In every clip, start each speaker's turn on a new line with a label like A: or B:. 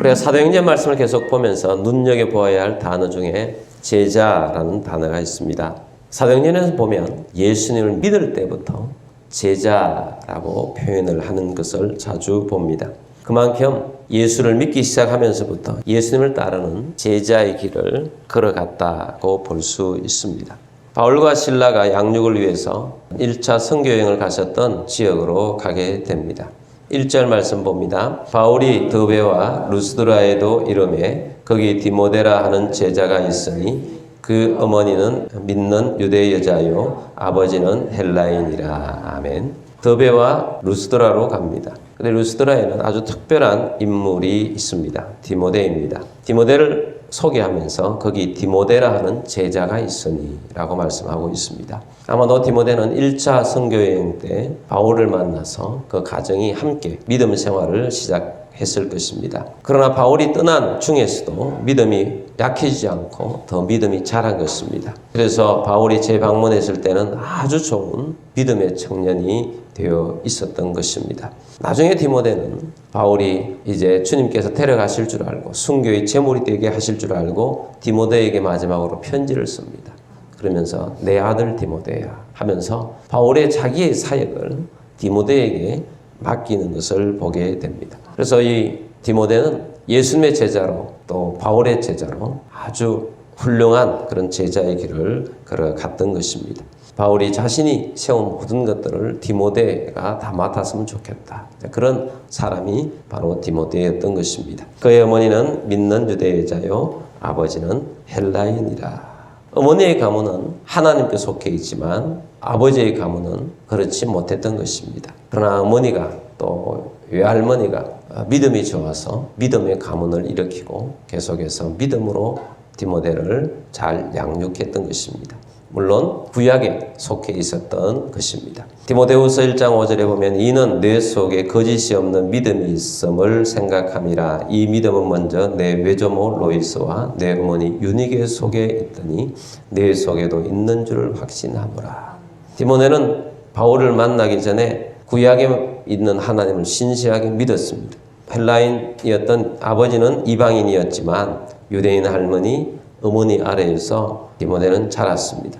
A: 우리가 사도행전 말씀을 계속 보면서 눈여겨보아야 할 단어 중에 제자라는 단어가 있습니다. 사도행전에서 보면 예수님을 믿을 때부터 제자라고 표현을 하는 것을 자주 봅니다. 그만큼 예수를 믿기 시작하면서부터 예수님을 따르는 제자의 길을 걸어갔다고 볼 수 있습니다. 바울과 실라가 양육을 위해서 1차 선교여행을 가셨던 지역으로 가게 됩니다. 1절 말씀 봅니다. 바울이 더베와 루스드라에도 이르매 거기 디모데라 하는 제자가 있으니 그 어머니는 믿는 유대 여자요 아버지는 헬라인이라. 아멘. 더베와 루스드라로 갑니다. 근데 루스드라에는 아주 특별한 인물이 있습니다. 디모데입니다. 디모데를 소개하면서 거기 디모데라 하는 제자가 있으니 라고 말씀하고 있습니다. 아마도 디모데는 1차 선교여행 때 바울을 만나서 그 가정이 함께 믿음 생활을 시작했을 것입니다. 그러나 바울이 떠난 중에서도 믿음이 약해지지 않고 더 믿음이 자란 것입니다. 그래서 바울이 재방문했을 때는 아주 좋은 믿음의 청년이 되어 있었던 것입니다. 나중에 디모데는 바울이 이제 주님께서 데려가실 줄 알고 순교의 제물이 되게 하실 줄 알고 디모데에게 마지막으로 편지를 씁니다. 그러면서 내 아들 디모데야 하면서 바울의 자기의 사역을 디모데에게 맡기는 것을 보게 됩니다. 그래서 이 디모데는 예수님의 제자로 또 바울의 제자로 아주 훌륭한 그런 제자의 길을 걸어갔던 것입니다. 바울이 자신이 세운 모든 것들을 디모데가 다 맡았으면 좋겠다. 그런 사람이 바로 디모데였던 것입니다. 그의 어머니는 믿는 유대 여자요 아버지는 헬라인이라. 어머니의 가문은 하나님께 속해 있지만 아버지의 가문은 그렇지 못했던 것입니다. 그러나 어머니가 또 외할머니가 믿음이 좋아서 믿음의 가문을 일으키고 계속해서 믿음으로 디모데를 잘 양육했던 것입니다. 물론 구약에 속해 있었던 것입니다. 디모데후서 1장 5절에 보면 이는 뇌 속에 거짓이 없는 믿음이 있음을 생각함이라. 이 믿음은 먼저 내 외조모 로이스와 내 어머니 유니게 속에 있더니 내 속에도 있는 줄을 확신하노라. 디모데는 바울을 만나기 전에 구약에 있는 하나님을 신실하게 믿었습니다. 헬라인이었던 아버지는 이방인이었지만 유대인 할머니, 어머니 아래에서 디모데는 자랐습니다.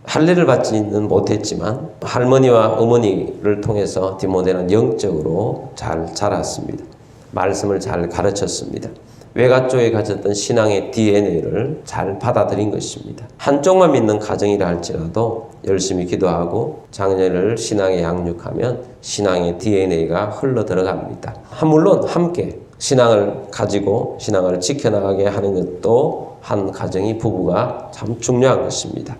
A: 할례를 받지는 못했지만 할머니와 어머니를 통해서 디모데는 영적으로 잘 자랐습니다. 말씀을 잘 가르쳤습니다. 외가 쪽에 가졌던 신앙의 DNA를 잘 받아들인 것입니다. 한쪽만 믿는 가정이라 할지라도 열심히 기도하고 자녀를 신앙에 양육하면 신앙의 DNA가 흘러 들어갑니다. 물론 함께 신앙을 가지고 신앙을 지켜나가게 하는 것도 한 가정이 부부가 참 중요한 것입니다.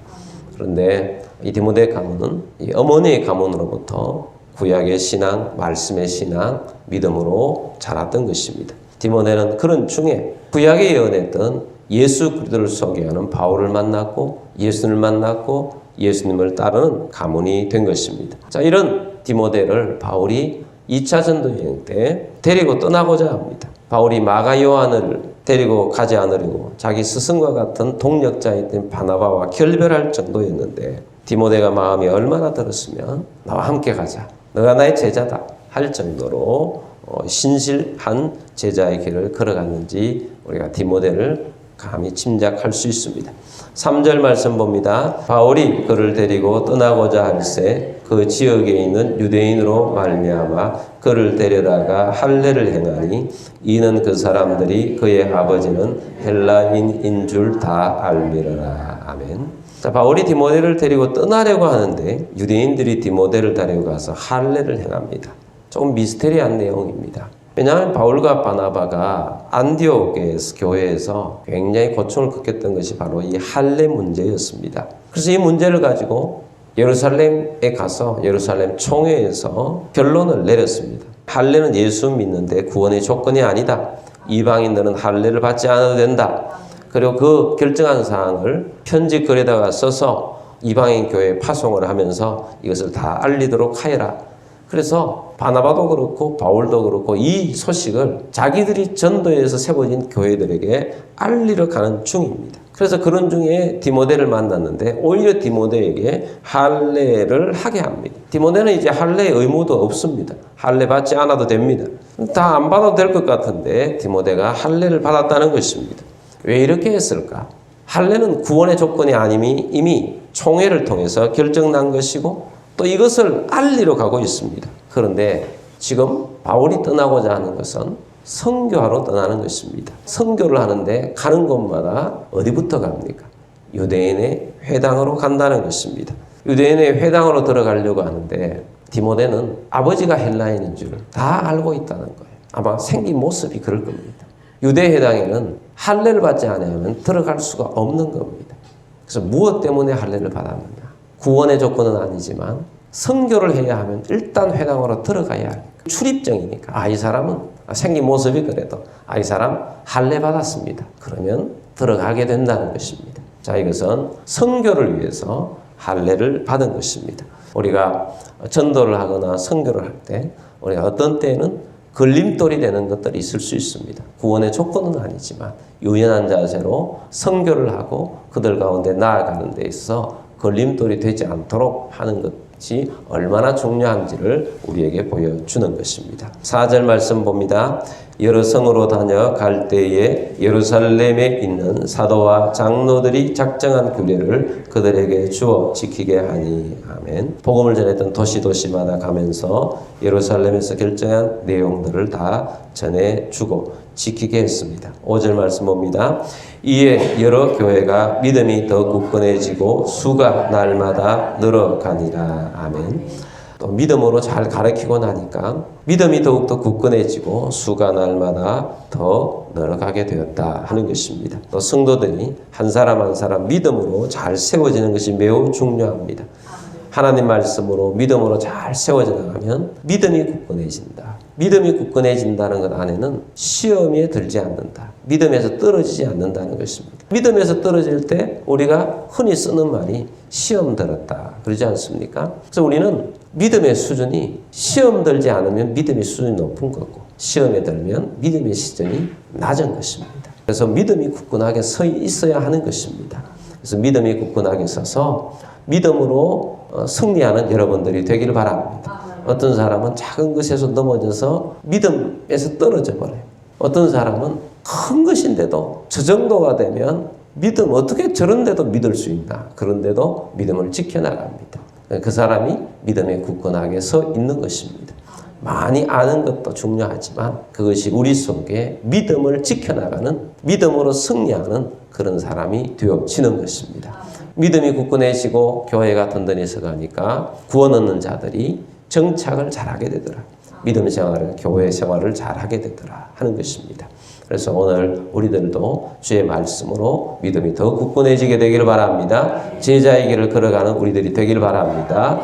A: 그런데 이 디모데 가문은 이 어머니의 가문으로부터 구약의 신앙, 말씀의 신앙, 믿음으로 자랐던 것입니다. 디모데는 그런 중에 구약에 예언했던 예수 그리스도를 소개하는 바울을 만났고 예수님을 만났고 예수님을 따르는 가문이 된 것입니다. 자, 이런 디모데를 바울이 2차 전도여행 때 데리고 떠나고자 합니다. 바울이 마가 요한을 데리고 가지 않으려고 자기 스승과 같은 동력자였던 바나바와 결별할 정도였는데 디모데가 마음이 얼마나 들었으면 나와 함께 가자. 너가 나의 제자다 할 정도로 신실한 제자의 길을 걸어갔는지 우리가 디모데를 감히 짐작할 수 있습니다. 3절 말씀 봅니다. 바울이 그를 데리고 떠나고자 할새 그 지역에 있는 유대인으로 말미암아 그를 데려다가 할례를 행하니 이는 그 사람들이 그의 아버지는 헬라인인 줄 다 알미러라. 아멘. 자, 바울이 디모데를 데리고 떠나려고 하는데 유대인들이 디모데를 데리고 가서 할례를 행합니다. 조금 미스테리한 내용입니다. 왜냐하면 바울과 바나바가 안디옥의 교회에서 굉장히 고충을 겪었던 것이 바로 이 할례 문제였습니다. 그래서 이 문제를 가지고 예루살렘에 가서 예루살렘 총회에서 결론을 내렸습니다. 할례는 예수 믿는데 구원의 조건이 아니다. 이방인들은 할례를 받지 않아도 된다. 그리고 그 결정한 사항을 편지글에다가 써서 이방인 교회에 파송을 하면서 이것을 다 알리도록 하여라. 그래서 바나바도 그렇고 바울도 그렇고 이 소식을 자기들이 전도해서 세워진 교회들에게 알리러 가는 중입니다. 그래서 그런 중에 디모데를 만났는데 오히려 디모데에게 할례를 하게 합니다. 디모데는 이제 할례 의무도 없습니다. 할례 받지 않아도 됩니다. 다 안 받아도 될 것 같은데 디모데가 할례를 받았다는 것입니다. 왜 이렇게 했을까? 할례는 구원의 조건이 아님이 이미 총회를 통해서 결정난 것이고 또 이것을 알리러 가고 있습니다. 그런데 지금 바울이 떠나고자 하는 것은 선교하러 떠나는 것입니다. 선교를 하는데 가는 곳마다 어디부터 갑니까? 유대인의 회당으로 간다는 것입니다. 유대인의 회당으로 들어가려고 하는데 디모데는 아버지가 헬라인인 줄 다 알고 있다는 거예요. 아마 생긴 모습이 그럴 겁니다. 유대 회당에는 할례를 받지 않으면 들어갈 수가 없는 겁니다. 그래서 무엇 때문에 할례를 받았느냐? 구원의 조건은 아니지만 선교를 해야 하면 일단 회당으로 들어가야 합니다. 출입증이니까 이 사람은 생긴 모습이 그래도 이 사람 할례 받았습니다. 그러면 들어가게 된다는 것입니다. 자, 이것은 선교를 위해서 할례를 받은 것입니다. 우리가 전도를 하거나 선교를 할 때 우리가 어떤 때에는 걸림돌이 되는 것들이 있을 수 있습니다. 구원의 조건은 아니지만 유연한 자세로 선교를 하고 그들 가운데 나아가는 데 있어서 걸림돌이 되지 않도록 하는 것이 얼마나 중요한지를 우리에게 보여주는 것입니다. 4절 말씀 봅니다. 여러 성으로 다녀 갈 때에 예루살렘에 있는 사도와 장로들이 작정한 규례를 그들에게 주어 지키게 하니. 아멘. 복음을 전했던 도시마다 가면서 예루살렘에서 결정한 내용들을 다 전해주고 지키게 했습니다. 5절 말씀 봅니다. 이에 여러 교회가 믿음이 더 굳건해지고 수가 날마다 늘어가니라. 아멘. 또 믿음으로 잘 가르치고 나니까 믿음이 더욱더 굳건해지고 수가 날마다 더 늘어가게 되었다 하는 것입니다. 또 성도들이 한 사람 한 사람 믿음으로 잘 세워지는 것이 매우 중요합니다. 하나님 말씀으로 믿음으로 잘 세워져 나가면 믿음이 굳건해진다. 믿음이 굳건해진다는 것 안에는 시험에 들지 않는다. 믿음에서 떨어지지 않는다는 것입니다. 믿음에서 떨어질 때 우리가 흔히 쓰는 말이 시험 들었다. 그러지 않습니까? 그래서 우리는 믿음의 수준이 시험 들지 않으면 믿음의 수준이 높은 거고 시험에 들면 믿음의 수준이 낮은 것입니다. 그래서 믿음이 굳건하게 서 있어야 하는 것입니다. 그래서 믿음이 굳건하게 서서 믿음으로 승리하는 여러분들이 되기를 바랍니다. 어떤 사람은 작은 것에서 넘어져서 믿음에서 떨어져 버려요. 어떤 사람은 큰 것인데도 저 정도가 되면 믿음 어떻게 저런데도 믿을 수 있나? 그런데도 믿음을 지켜나갑니다. 그 사람이 믿음에 굳건하게 서 있는 것입니다. 많이 아는 것도 중요하지만 그것이 우리 속에 믿음을 지켜나가는 믿음으로 승리하는 그런 사람이 되어지는 것입니다. 믿음이 굳건해지고 교회가 든든해서 가니까 구원 얻는 자들이 정착을 잘하게 되더라. 믿음 생활을, 교회 생활을 잘하게 되더라 하는 것입니다. 그래서 오늘 우리들도 주의 말씀으로 믿음이 더 굳건해지게 되기를 바랍니다. 제자의 길을 걸어가는 우리들이 되기를 바랍니다.